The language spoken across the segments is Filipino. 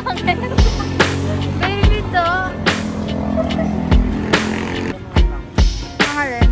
pangit. Baby to. Mga rin.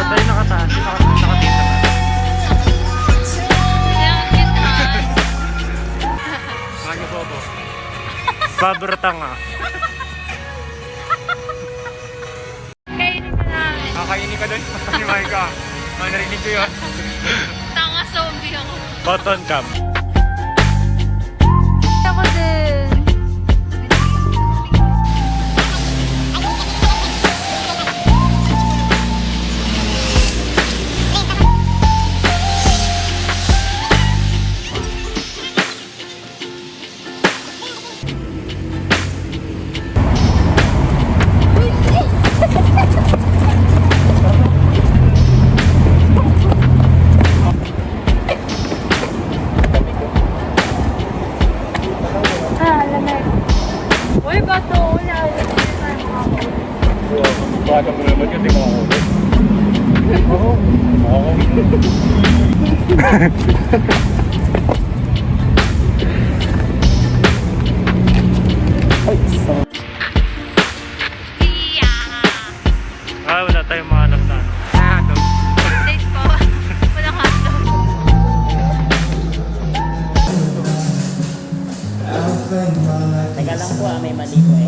Tayo nakataas, nakatita na. Ano po po? Babrutang ah. Kainin ka namin. Kakainin ka doon. Ni Maika. Narinig ko yun. Tanga zombie ako. Button cam. Ako din. Uy, bato. Wala. Bata mo naman kasi makakaulit. Oo. Wala tayong mahanap na. Days po. Walang hotdog. Teka lang po may mali po eh.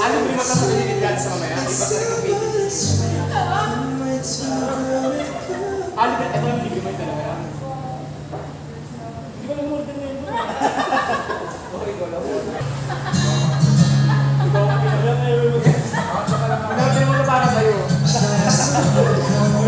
Ano ba yung magkakalilig ka sa mamaya? Di ba talaga baby? Ano ba? Ito yung libre mo yung talaga? Di ba nag-order na yun? Okay, go lang. Ikaw ang pinag-order mo na para sa'yo. Di ba nag-order na ako?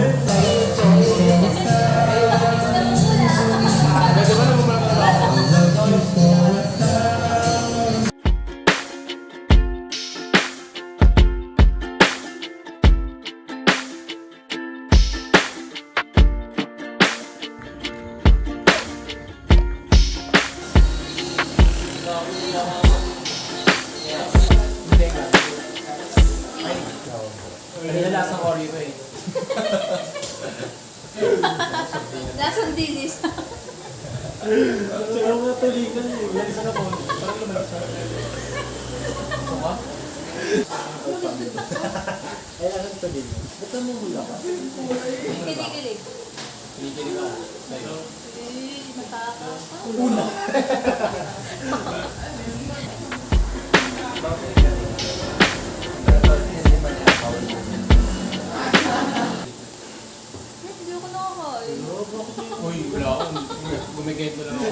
Kanina lasang Oreo ko eh. Lasang dinis. Saka mga tuligan eh. Lalis na po. Parang lumalis na. Ito ka? Ay, alam ko din. Ba't mo hula ka? Kinikilig. Kinikilig ka. Sa'yo. Nakakapa. Hindi ako nakakain. Uy, wala akong gumigate mo lang ako.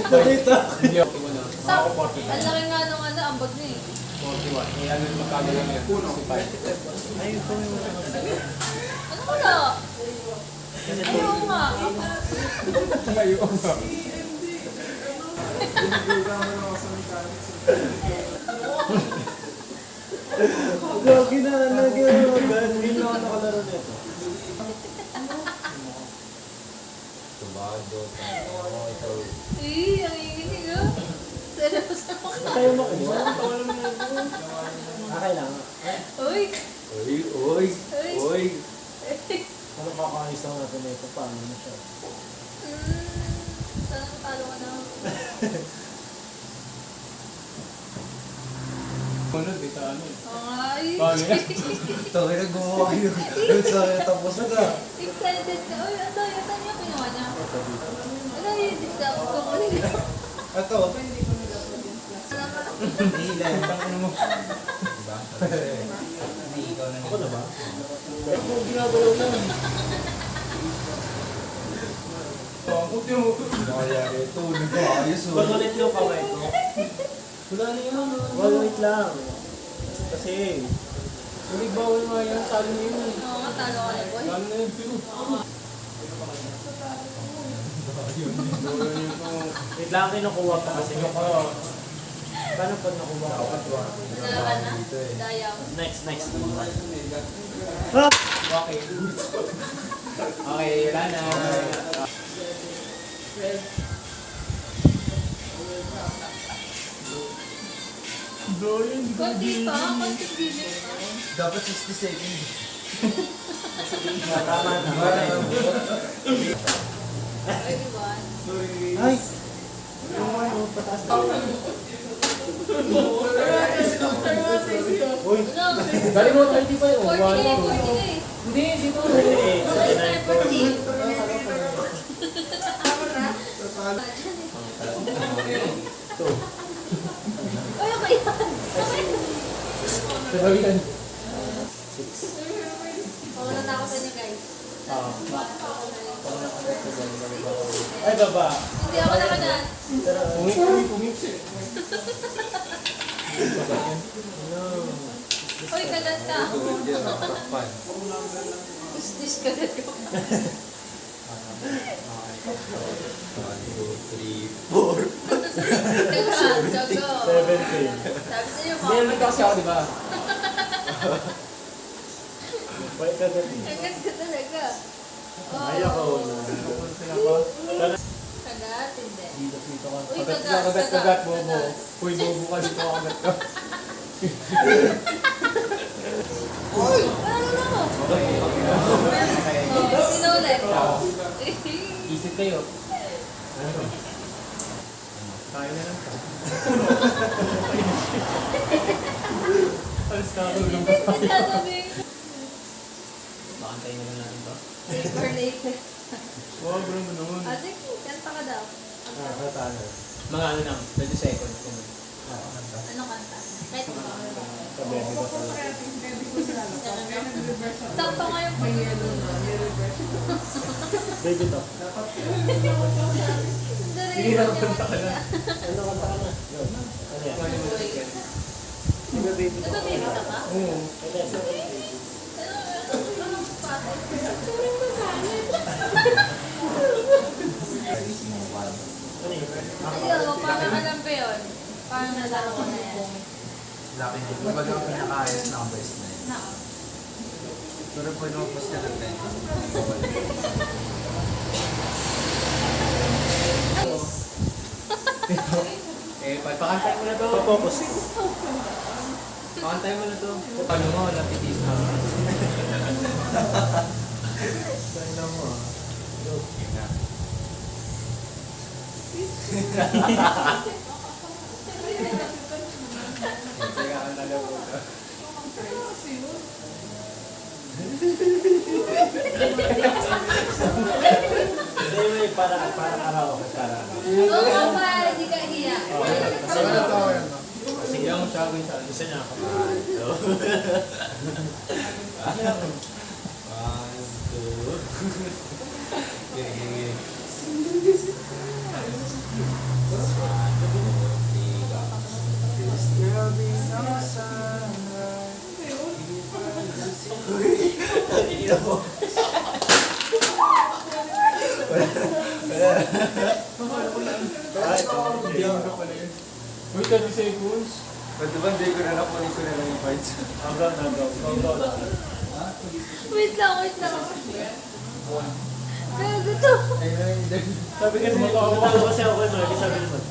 Balita. Hindi ako wala. Sa, ang laki nga nung ambag niya eh. 41. Eh, ano yung magkano lang yan? 65. Ay, ito yung Ano wala? Ayaw nga. Ayun nga. Gagi na, nag-iwagan. Hindi na ako nakalaro nito. Ang ingin nga. Seryoso ako. Tayo makuha. Okay lang. Uy! Uy! Uy! Ano kakaalis lang natin nito? Paano na siya? Sana matalo ka na. Ano, di sa ano eh. Ay! Paano yan? Ito, kaya gumawa kayo. Doon sa tapos na ka. Excited ka. Uy, ang daya. Saan niya pinuha niya? Ano yung discount ko? Ito. Ilan. Ano mo? Diba? Hindi ikaw na. Ako na ba? Ako ginagalaw lang. Huwag yung Kaya ito, hindi ko ayos. Pag-ulit yung kamay ko. wala na yun. Wait lang. Kasi, Hindi bawal nga yan. Talo na yun. Oo nga, talo ka na, boy. Talo na yun. Pero. wait lang, kinukuha pa kasi. Paano pag nakuha ko? Wala ka na. Daya mo. Next. Okay. Okay, wala na. Konti pa. Konti bilis pa. Dapat 60 seconds. Tama na. Everyone. Ay! Yung ano, pataas na. Uy! Ano? Dali mo, 30 pa yun. 40 na eh, 40 na eh. Hindi, dito. 40. Ay, okay yan. Dali yan. Wala na ako sa inyo, guys. Ay, baba. Hindi ako nakanan. Pumix eh. Uy, kagat ka. Pan. Kustis kagat ko. 1, 2, 3, 4. Teka, Jogo. 17. Sabi sa'yo, Hindi, mga nagkas ako, di ba? Wait, kagabi. kagat ka talaga. Ay, ako na. Kagat, hindi. Dito ka. Uy, Kagat, bobo. Uy, bobo ka dito, kagat ka. Ano na mo? Oh, sino ulit? Isip kayo. Kaya na lang. Alis na ako. Pagkatawing. Bakantayin na lang natin to. Or later. Wow, bro mo naman. Ate, kanta ka daw. Katano. Mga ano lang, 20 seconds. Ano kanta? Kahit Kabebe ko talaga. sakto nga yung pag-ano. Baby to. Hindi lang kanta ka na. Ano kanta ka na? Ano yan? Ito, baby ka ba? Oo. Anong pasok? Turing ko Ano yun? Ayun, parang alam ko yun. Parang nalaro ko na yan. Laki din. Kumbaga ang pinaka-ayos na ang best na yun. Na. Pero pwede mo post ka ng 10. Pakantay mo na to. Focus. Pakantay mo na to. Paano mo, walang titis na. Saan na mo ah? Teka, ang nalabo ka. Hindi, may para araw. Para. Oo, para hindi ka hiya. Kasi Sige lang siya ako sa gusto niya ako. One, two. Gini. Wait, 30 seconds. Pwede ba hindi ko na nakunin ko na lang yung points? Wait lang, wait lang. Kaya gusto. Sabi kasi, matawa siya ako, no? Sabi naman.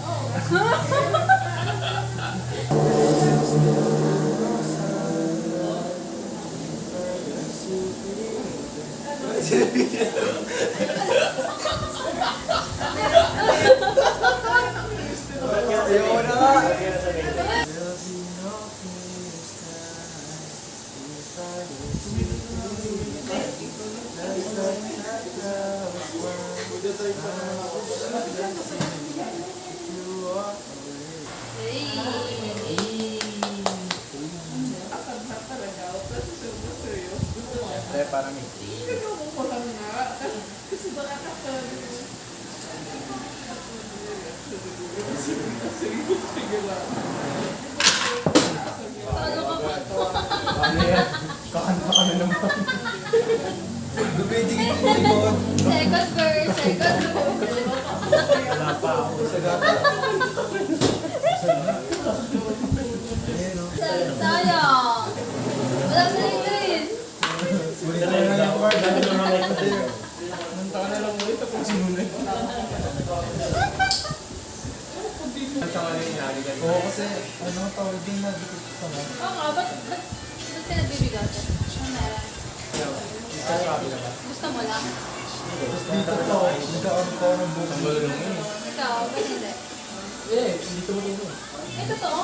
Ayaw na nga! Eh, parang Ano ka ba? ano yan? Kakanta ka na naman. Dumidikit yung likod. Second verse, second verse. Wala pa ako. Sa gata. Sayang. Wala na rin rin. Ulit na lang yung word. Sabi naman may Nanta ka na lang ulit ako sinunod. Nanta ka na yung inari ka. Oo, kasi ano tawag din na dikit sa mga. Oo nga, ba't ka nagbibigatan? Ano meron? Mr. Travi na ba? Gusto mo lang? Tapos dito to, nagkaroon ko ng Ang bukong. balong yun. Ikaw, ba't hindi? Eh, hindi tumulong. Eh, totoo?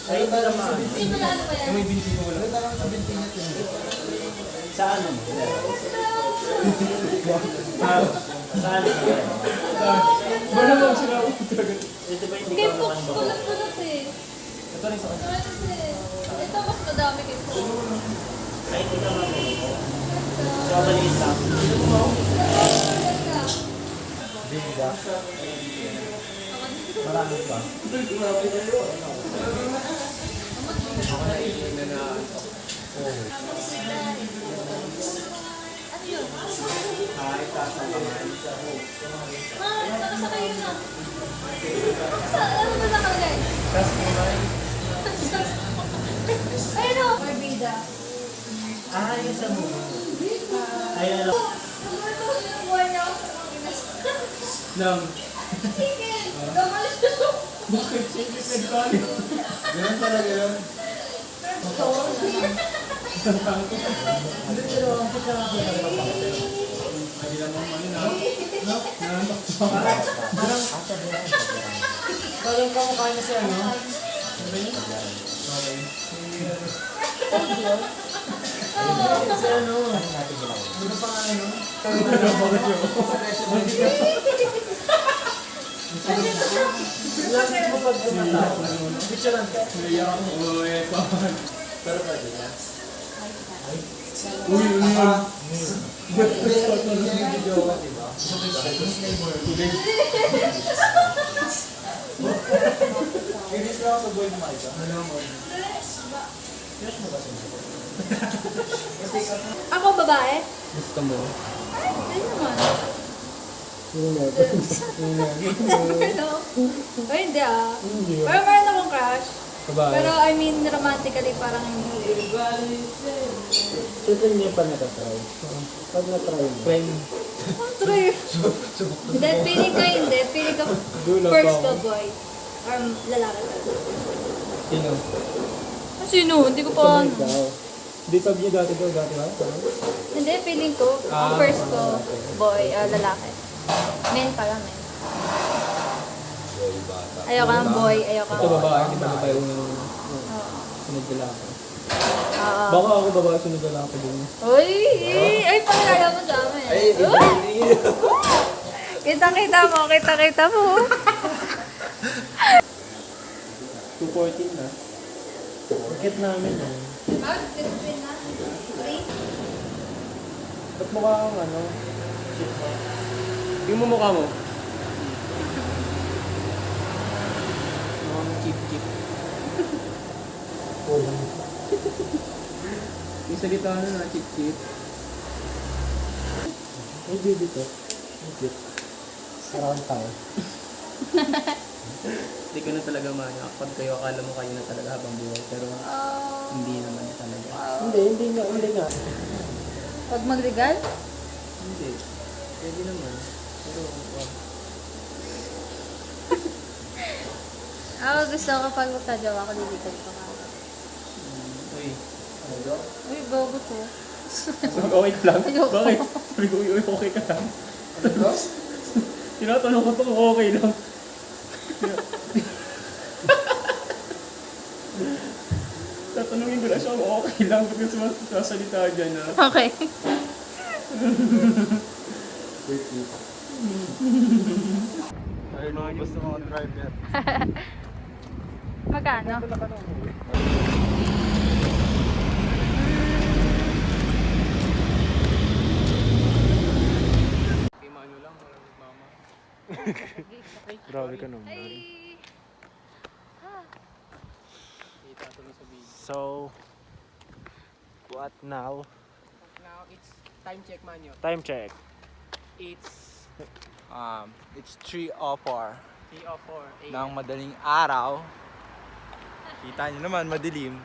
Ay, ito naman. Hindi mo na ano ba yan? Yung may binti ko wala. Wala na lang sa bintinya to. Sa ano mo? Saan? Ba naman sila ako talaga. Ito ba hindi Kay ko Fox, naman ba? kulot-kulot eh. Ito rin sa kanya. Ito mas madami kay Fox. Ay, ito naman mo. So, maliit lang. Biga. Marami pa. Ako na Ano yun? Ay, tasa naman. Nakasakay yun ah. Ano ba nakalagay? Tapos kumain. Ayun o! Barbida. Ah, yung sa mo. Ay, ano? Nang. Chicken! Gamalis ko siya. Bakit? Sige, nagkali. Ganun talaga yun. Isang kanto. Hindi naman mali na. Parang kamukha niya siya, no? Si ano? Ano pa nga, no? Lagi mo pag kumatawa. Picturean ka. Naiyak ako. Uy, paman. Pero pwede na. Uy, uy, uy. Video ko, diba? Inis lang ako sa boy ni Micah. Ako babae? Gusto mo? Ay, hindi naman. Hello? Ay, hindi ah. Pero meron akong crush. Babae. Pero I mean, romantically parang hindi. Ito niya pa natatry. Pag natry mo. Friend. Oh, try. Hindi, feeling ko hindi. Feeling ko Dulo first pa ko boy. Or lalaki. Sino? Ah, sino? Hindi ko pa ano. Di sabi niya dati daw, dati ba? Hindi, feeling ko, ang first ko, boy, lalaki. Men pala, men. Ayoko ng boy, ayoko Ito ng babae, di ba babae unang Oo. sunod nila ako. Oo. Baka ako babae sunod nila ako din. Uy! Ay, pangalaman mo sa amin. Ay, iba Uy! yun. Kita-kita mo. 214 na. Bakit namin eh. Ba't mukha kang ano? Shit mo. Tingnan mo mukha mo. Mukhang chip. Yung salita ano na, chip. Ay, baby to. Cute. Sarang tao. Hindi ko na talaga manyak. Pag kayo, akala mo kayo na talaga habang buhay. Pero hindi naman talaga. Hindi nga. Pag maglegal? Hindi. Pwede naman. Pero, wow. Ako gusto ko pag magkajawa ko, lilikan ko ka. Uy. Uy, bobo to. Okay ka lang? Ayoko. Bakit? Sabi ko, uy, okay ka lang? Ano? Tinatanong ko to kung okay lang. Tatanungin ko na siya kung okay lang kasi sasalita dyan na. Okay. Ayun mga gusto mga driver. Magkano? Imano lang, walang mama. Grabe ka naman. Ay! Itatanong sa video. So, what now? Now, it's time check man yun. Time check. It's It's 3:04 3:04 a.m. ng madaling araw. Kita niyo naman, madilim.